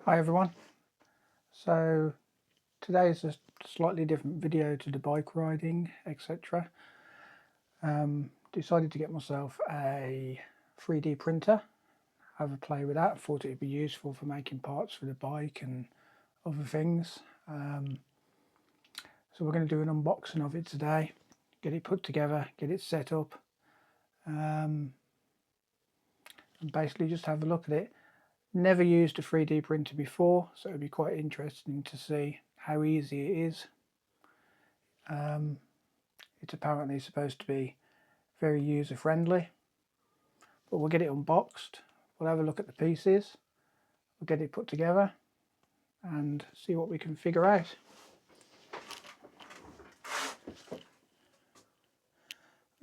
Hi everyone. So today is a slightly different video to the bike riding, etc. Decided to get myself a 3D printer, have a play with that. Thought it would be useful for making parts for the bike and other things. So we're going to do an unboxing of it today, get it put together, get it set up, and basically just have a look at it. Never used a 3D printer before, so it'll be quite interesting to see how easy it is. It's apparently supposed to be very user friendly, but we'll get it unboxed, we'll have a look at the pieces, we'll get it put together and see what we can figure out.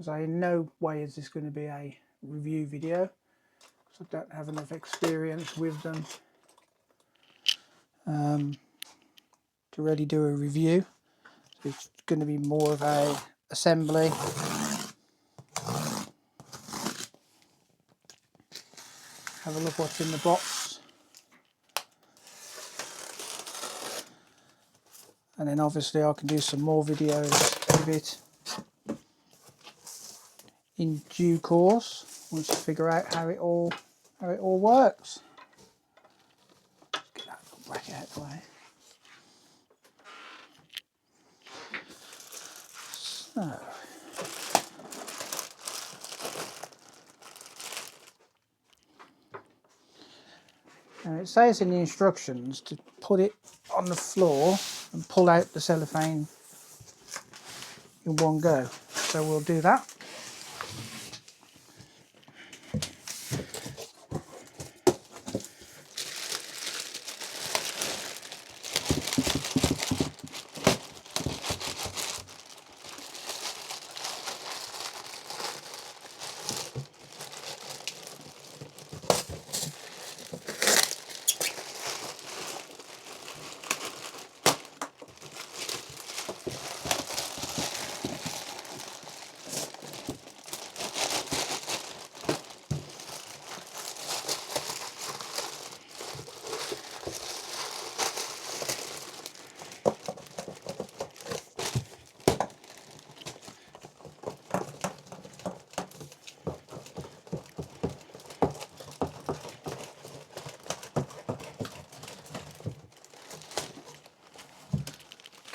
So in no way is this going to be a review video because I don't have enough experience with them to really do a review. So it's going to be more of a assembly. Have a look what's in the box, and then obviously I can do some more videos with it in due course once I figure out how it all works. Get that little bracket out of the way. So now it says in the instructions to put it on the floor and pull out the cellophane in one go. So we'll do that.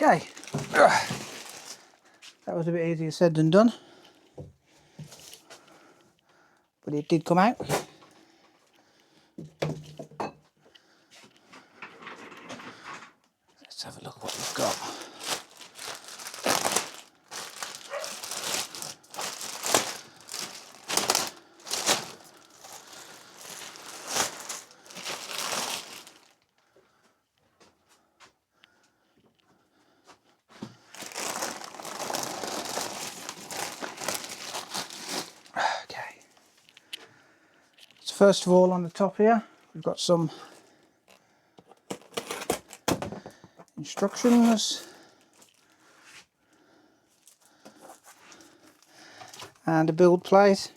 Okay, that was a bit easier said than done, but it did come out. Let's have a look at what we've got. Okay, so first of all on the top here we've got some instructions and a build plate.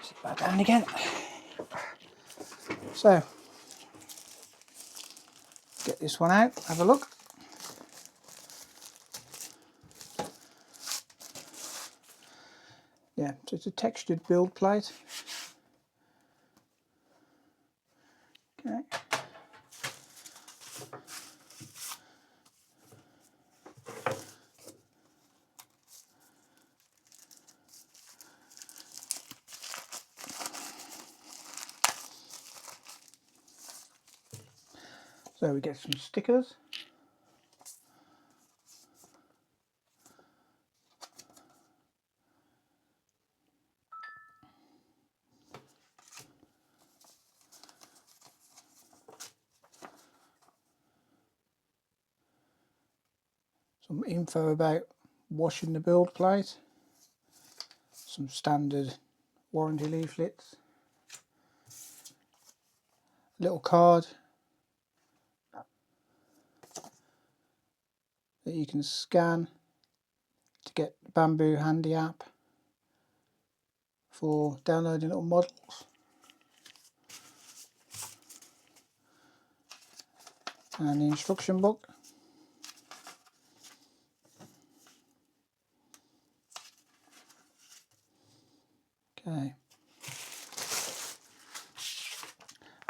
Sit that down again. So get this one out, have a look. Yeah, so it's a textured build plate. Okay. So we get some stickers. Some info about washing the build plate. Some standard warranty leaflets. A little card that you can scan to get the Bamboo Handy app for downloading little models. And the instruction book. Okay.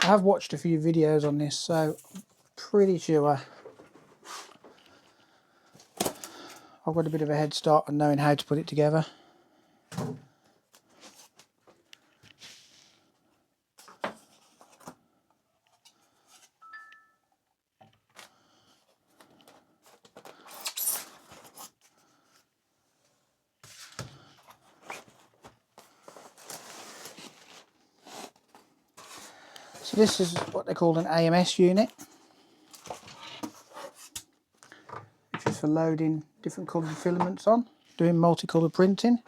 I have watched a few videos on this, so I'm pretty sure I've got a bit of a head start on knowing how to put it together. So this is what they call an AMS unit, which is for loading different coloured filaments on, doing multicoloured printing,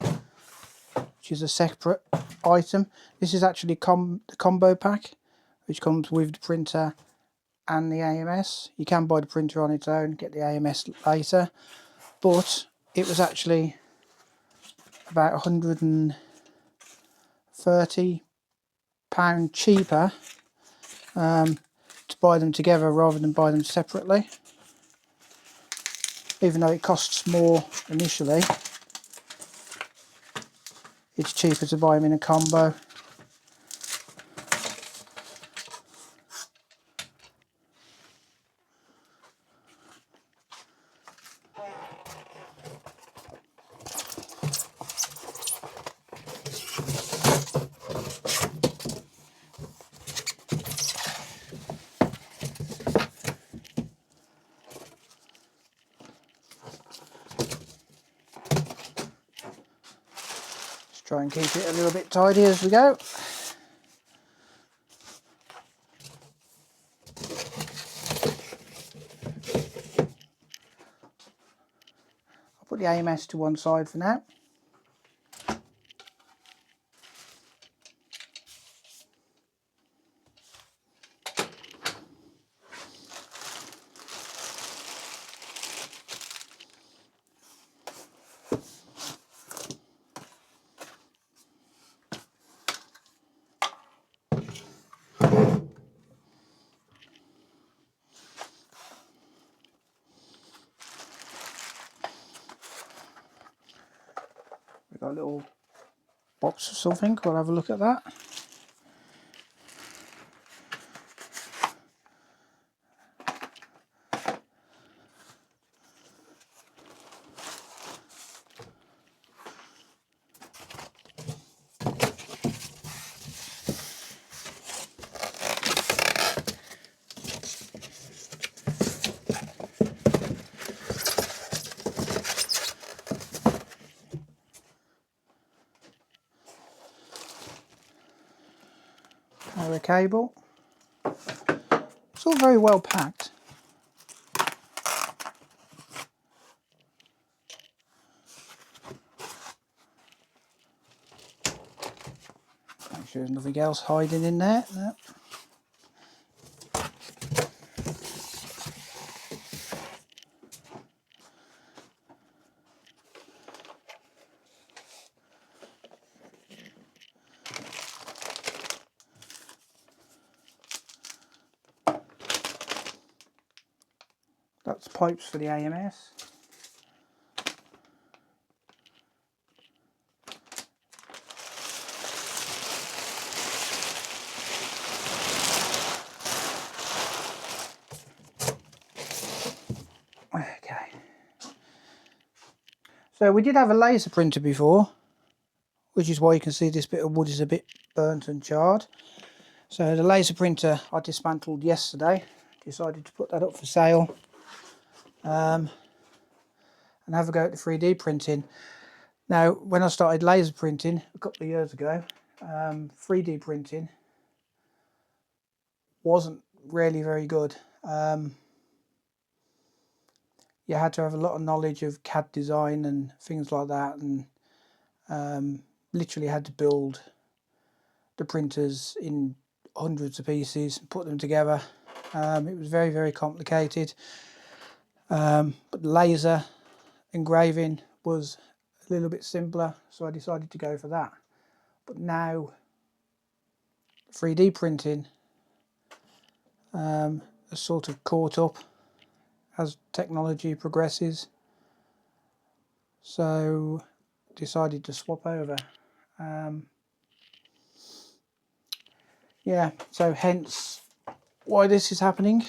which is a separate item. This is actually the combo pack, which comes with the printer and the AMS. You can buy the printer on its own, get the AMS later, but it was actually about £130 cheaper to buy them together rather than buy them separately. Even though it costs more initially, it's cheaper to buy them in a combo. Try and keep it a little bit tidy as we go. I'll put the AMS to one side for now. We've got a little box or something, we'll have a look at that. Our cable. It's all very well packed. Make sure there's nothing else hiding in there. No. That's pipes for the AMS. Okay. So we did have a laser printer before, which is why you can see this bit of wood is a bit burnt and charred. So the laser printer I dismantled yesterday. Decided to put that up for sale. And have a go at the 3D printing. Now, when I started laser printing a couple of years ago, 3D printing wasn't really very good. You had to have a lot of knowledge of CAD design and things like that, and literally had to build the printers in hundreds of pieces and put them together. It was very, very complicated. But laser engraving was a a little bit simpler, so I decided to go for that. But now 3D printing has sort of caught up as technology progresses, so decided to swap over. Yeah, so hence why this is happening.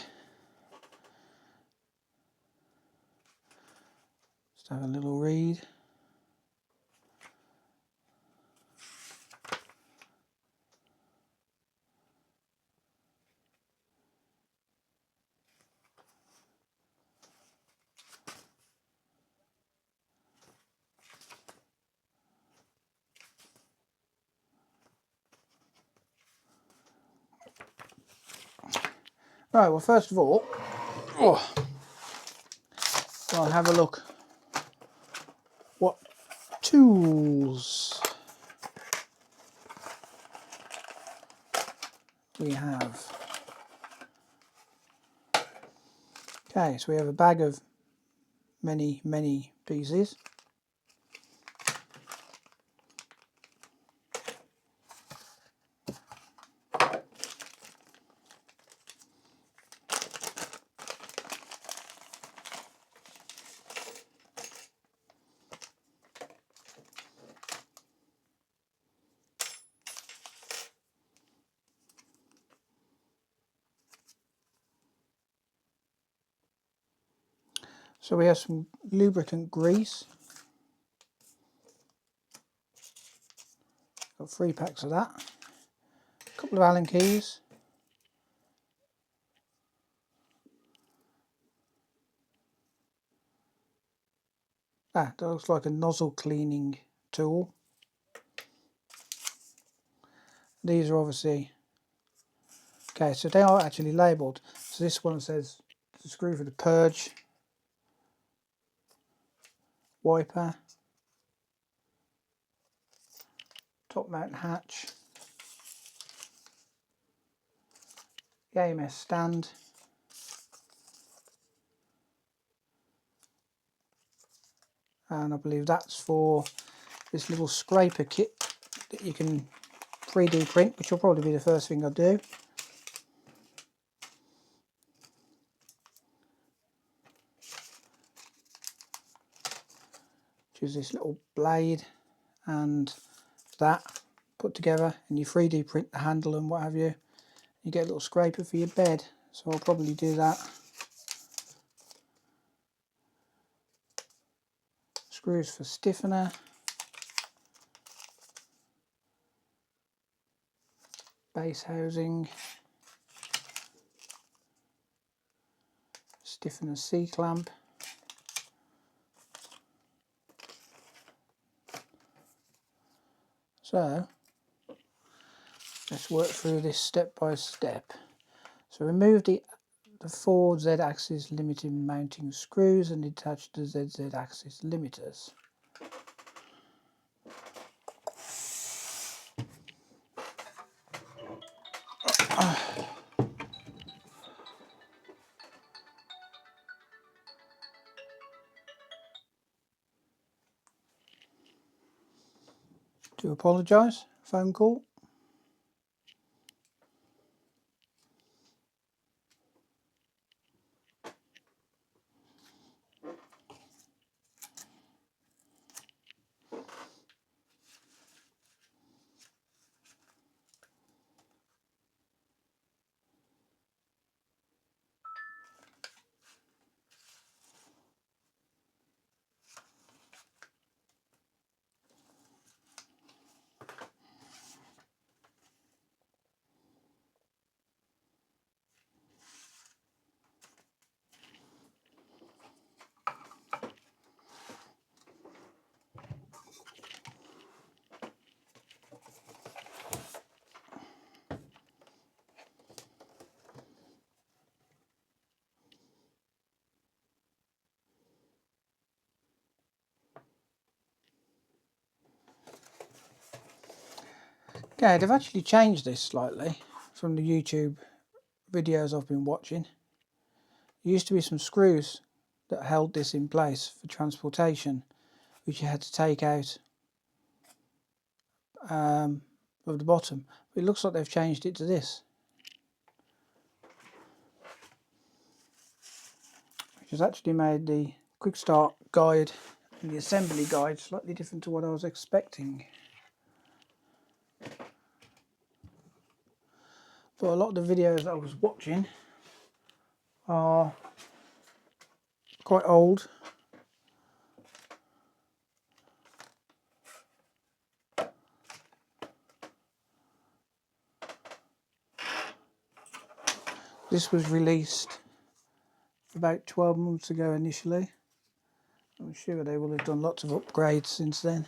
Let's have a little read. Right, well, first of all, I'll have a look what tools we have. Okay, so we have a bag of many pieces. So we have some lubricant grease. Got 3 packs of that. A couple of Allen keys. That looks like a nozzle cleaning tool. These are obviously, okay, so they are actually labelled. So this one says the screw for the purge, wiper, top mount hatch, the AMS stand, and I believe that's for this little scraper kit that you can 3D print, which will probably be the first thing I do. Which is this little blade and that put together, and you 3D print the handle and what have you. You get a little scraper for your bed, so I'll probably do that. Screws for stiffener. Base housing. Stiffener C-clamp. So let's work through this step by step. So remove the 4 Z-axis limiting mounting screws and attach the ZZ-axis limiters. Do apologise, phone call. Okay, they've actually changed this slightly from the YouTube videos I've been watching. There used to be some screws that held this in place for transportation, which you had to take out of the bottom. But it looks like they've changed it to this, which has actually made the quick start guide and the assembly guide slightly different to what I was expecting. But a lot of the videos I was watching are quite old. This was released about 12 months ago initially. I'm sure they will have done lots of upgrades since then.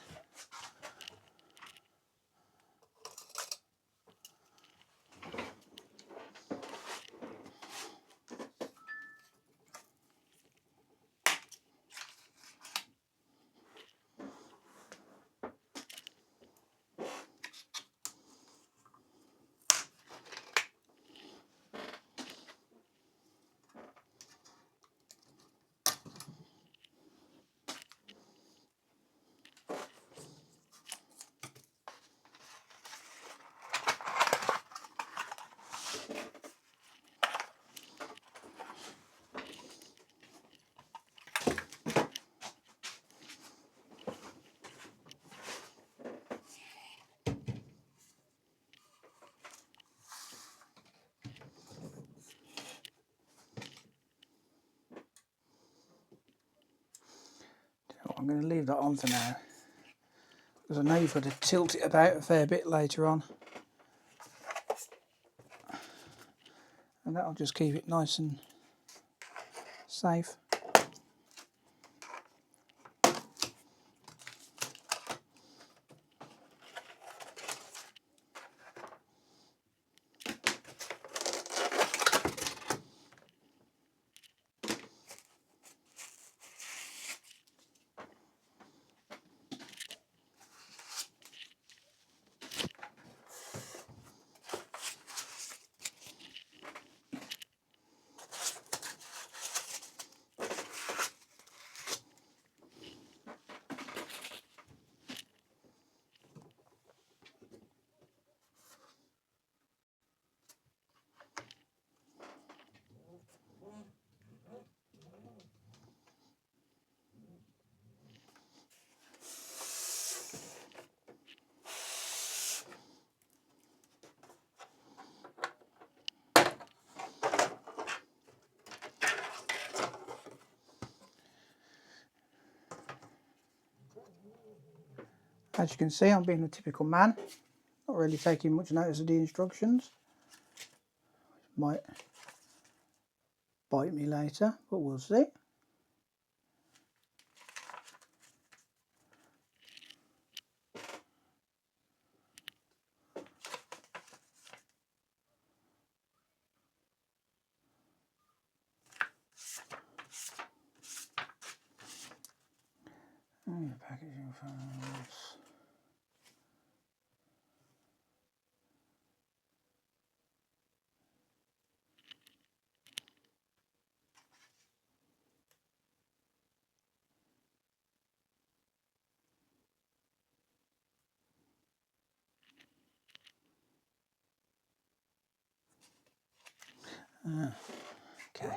I'm going to leave that on for now, because I know you've got to tilt it about a fair bit later on, and that'll just keep it nice and safe. As you can see, I'm being a typical man, not really taking much notice of the instructions. Might bite me later, but we'll see. Packaging files. Okay.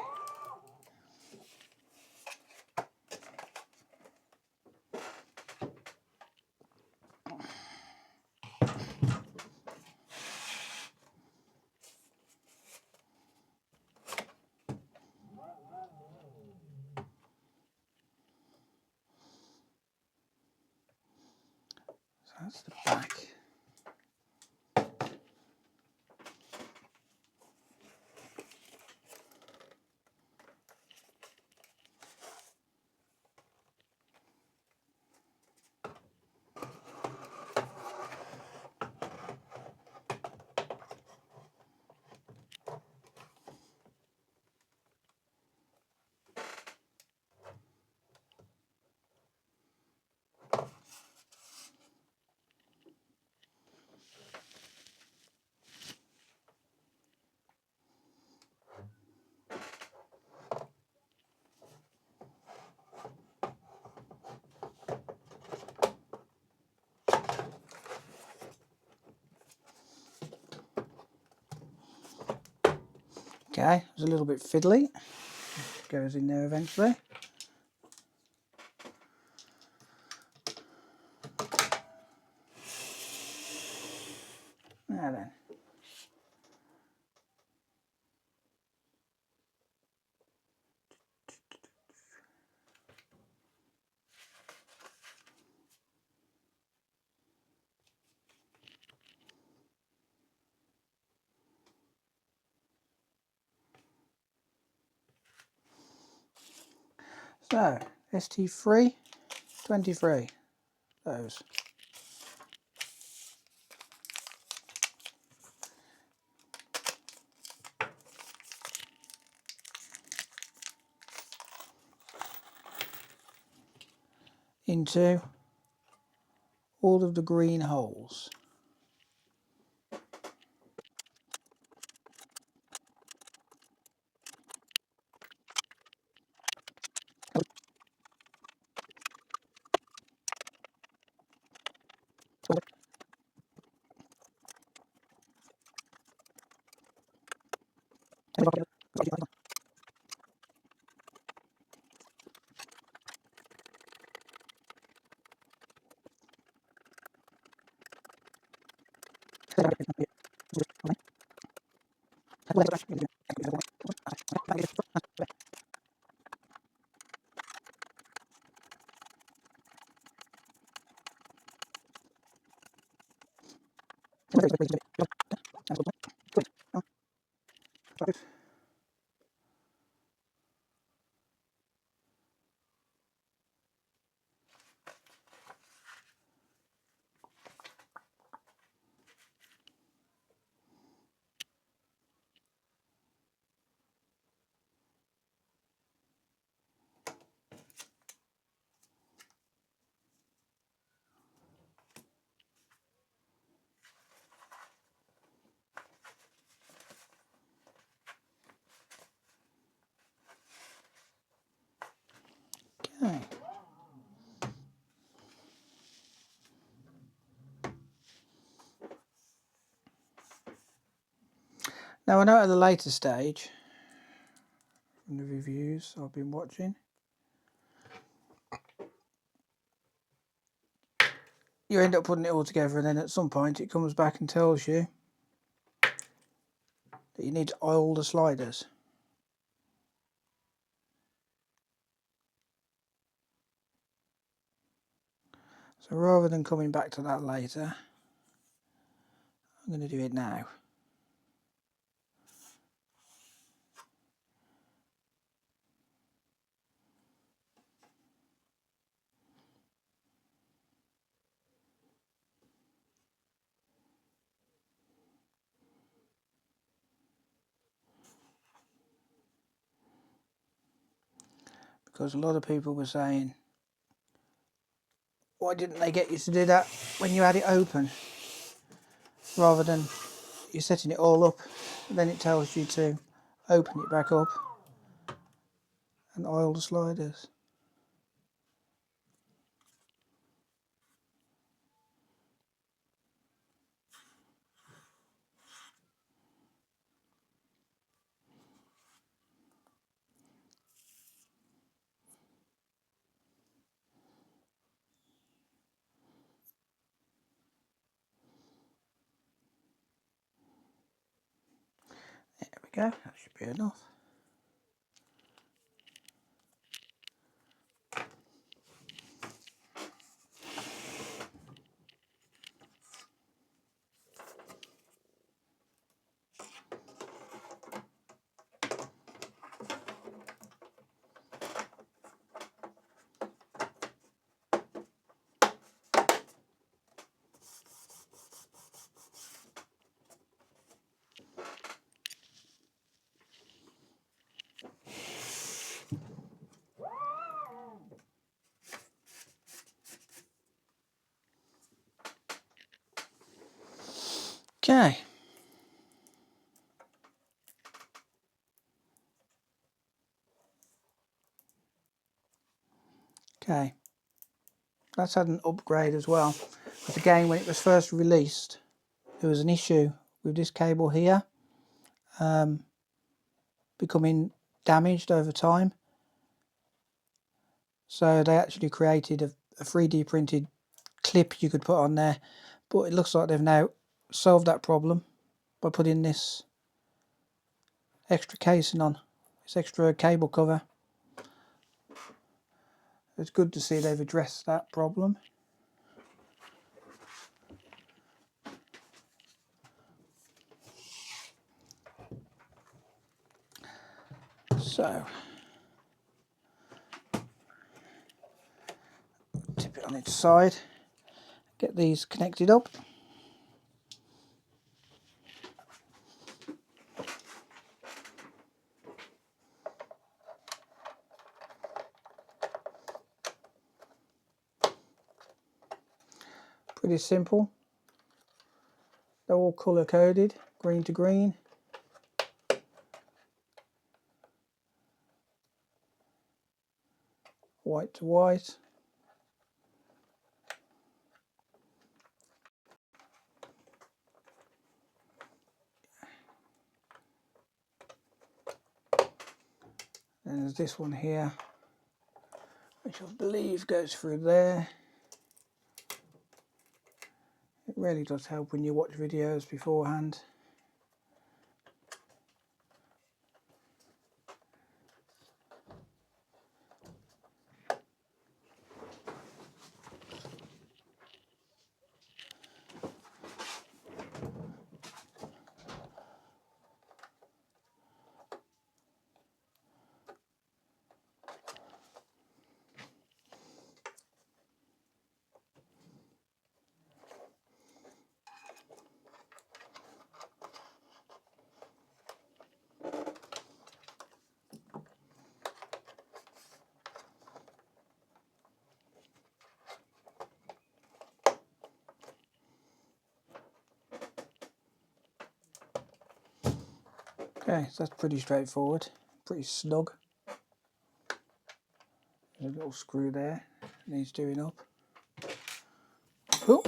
So that's the back. Okay, it's a little bit fiddly. Goes in there eventually. Now then. So, ST3, 23, those. Into all of the green holes. Okay. Now I know at the later stage, from the reviews I've been watching, you end up putting it all together and then at some point it comes back and tells you that you need to oil the sliders. So rather than coming back to that later, I'm going to do it now. Because a lot of people were saying, why didn't they get you to do that when you had it open? Rather than you're setting it all up, then it tells you to open it back up and oil the sliders. There we go, that should be enough. Okay. Okay. That's had an upgrade as well. But again, when it was first released, there was an issue with this cable here. becoming damaged over time. So they actually created a 3D printed clip you could put on there, but it looks like they've now solved that problem by putting this extra casing on, this extra cable cover. It's good to see they've addressed that problem. So tip it on its side, get these connected up. Pretty simple. They're all colour coded, green to green. White to white. And there's this one here, which I believe goes through there. It really does help when you watch videos beforehand. Okay, so that's pretty straightforward, pretty snug. There's a little screw there, needs doing up. Oh.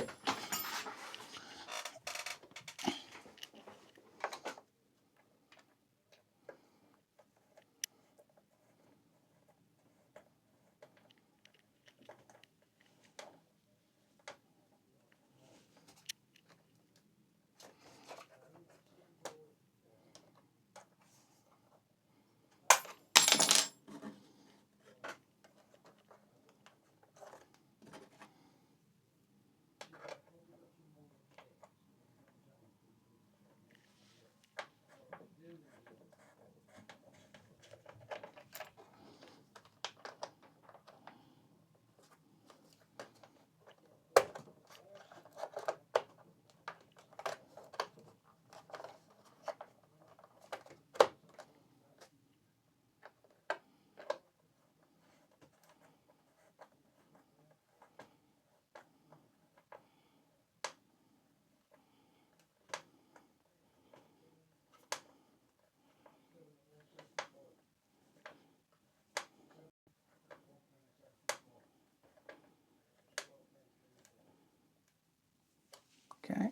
Okay.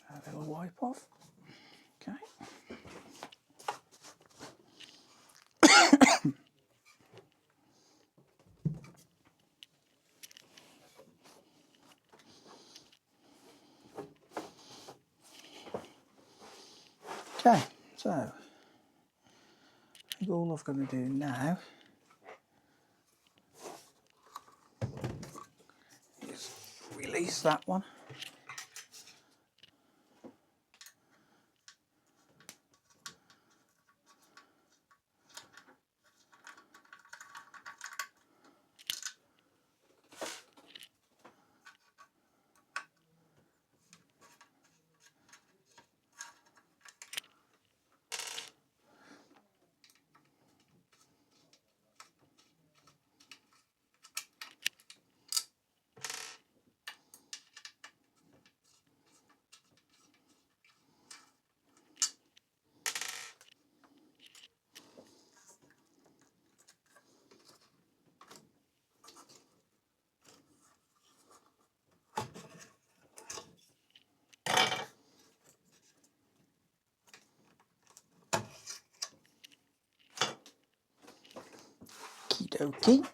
A little wipe off. Okay. Okay, so I think all I've got to do now is release that one. Okey-dokey.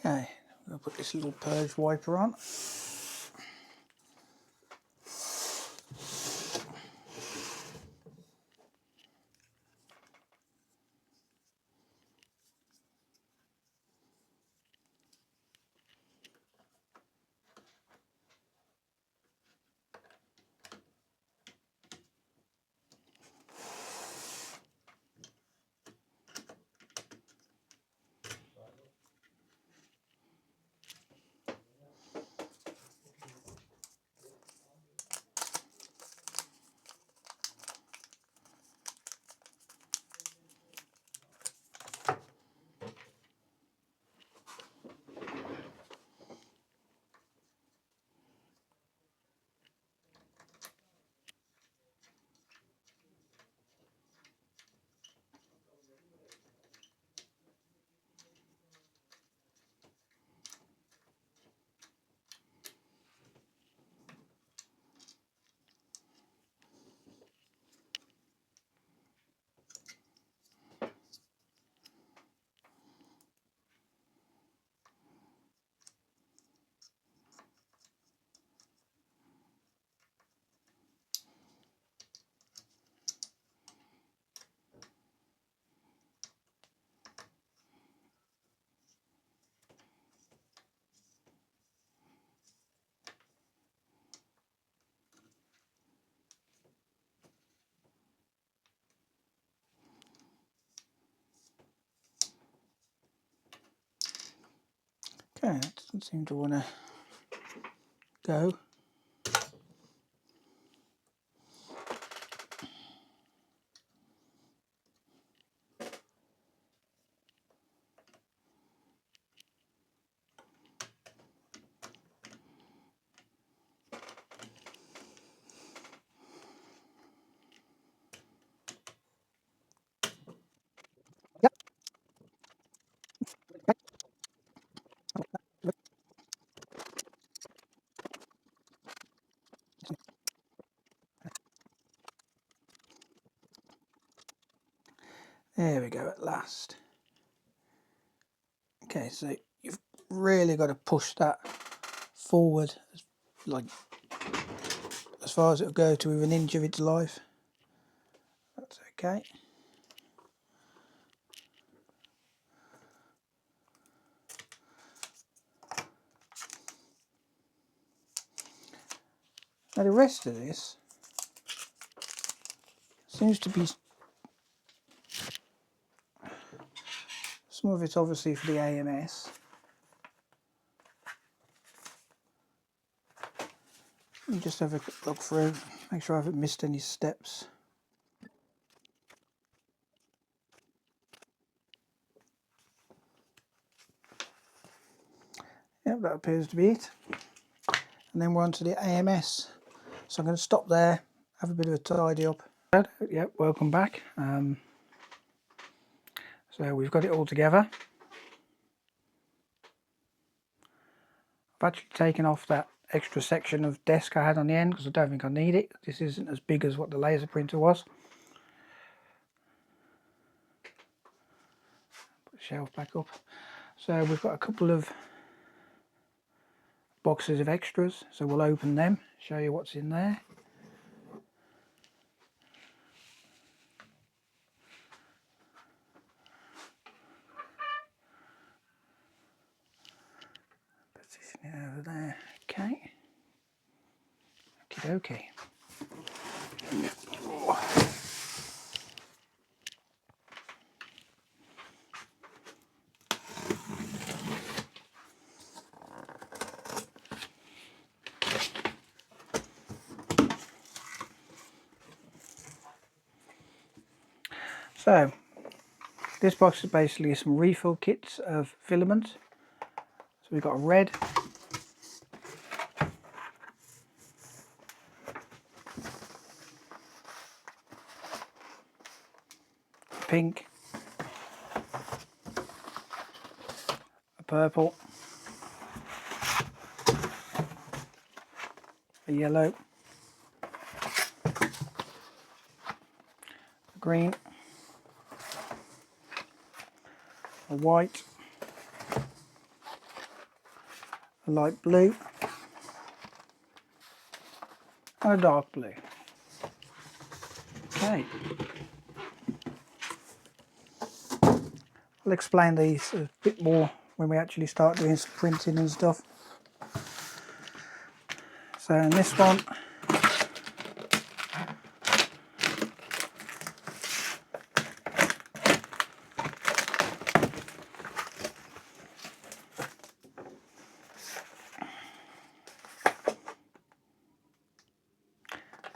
Okay, I'm going to put this little purge wiper on. Okay, that doesn't seem to want to go. Yep. There we go, at last. Okay, so you've really got to push that forward, like as far as it'll go to within an inch of its life. That's okay. Now the rest of this seems to be, some of it's obviously for the AMS. Let me just have a quick look through, make sure I haven't missed any steps. Yep, that appears to be it. And then we're on to the AMS. So I'm going to stop there, have a bit of a tidy up. Yep, welcome back. So we've got it all together. I've actually taken off that extra section of desk I had on the end because I don't think I need it. This isn't as big as what the laser printer was. Put the shelf back up. So we've got a couple of boxes of extras, so we'll open them, show you what's in there. Position it over there. Okay. Okie dokie. So This box is basically some refill kits of filament. So we've got a red, pink, a purple, a yellow, a green, a white, a light blue, and a dark blue. Okay. I'll explain these a bit more when we actually start doing some printing and stuff. So in this one,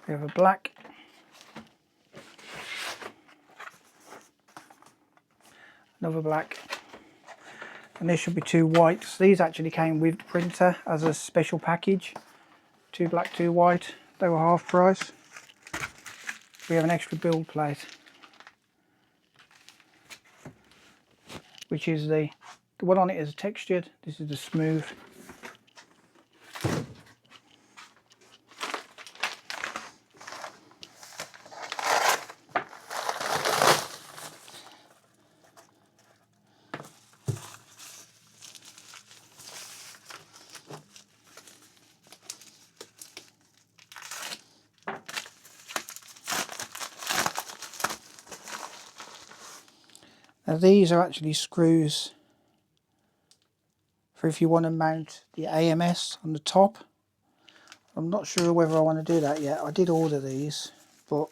we have a black, another black, and there should be 2 whites. These actually came with the printer as a special package. 2 black, 2 white. They were half price. We have an extra build plate, which is the one on it is textured. This is the smooth. Now these are actually screws for if you want to mount the AMS on the top. I'm not sure whether I want to do that yet. I did order these, but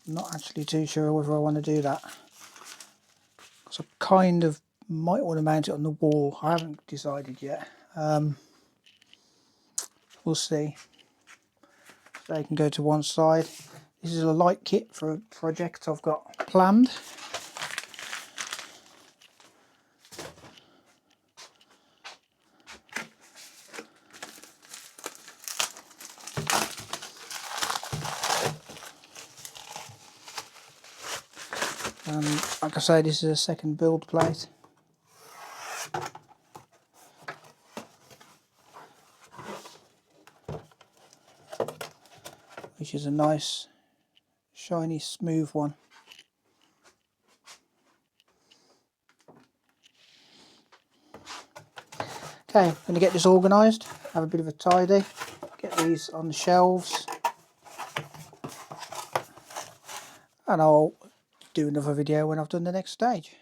I'm not actually too sure whether I want to do that. So I kind of might want to mount it on the wall. I haven't decided yet. We'll see. So they can go to one side. This is a light kit for a project I've got planned. Like I say, this is a second build plate. Which is a nice, shiny, smooth one. Okay, I'm going to get this organised, have a bit of a tidy, get these on the shelves, and I'll do another video when I've done the next stage.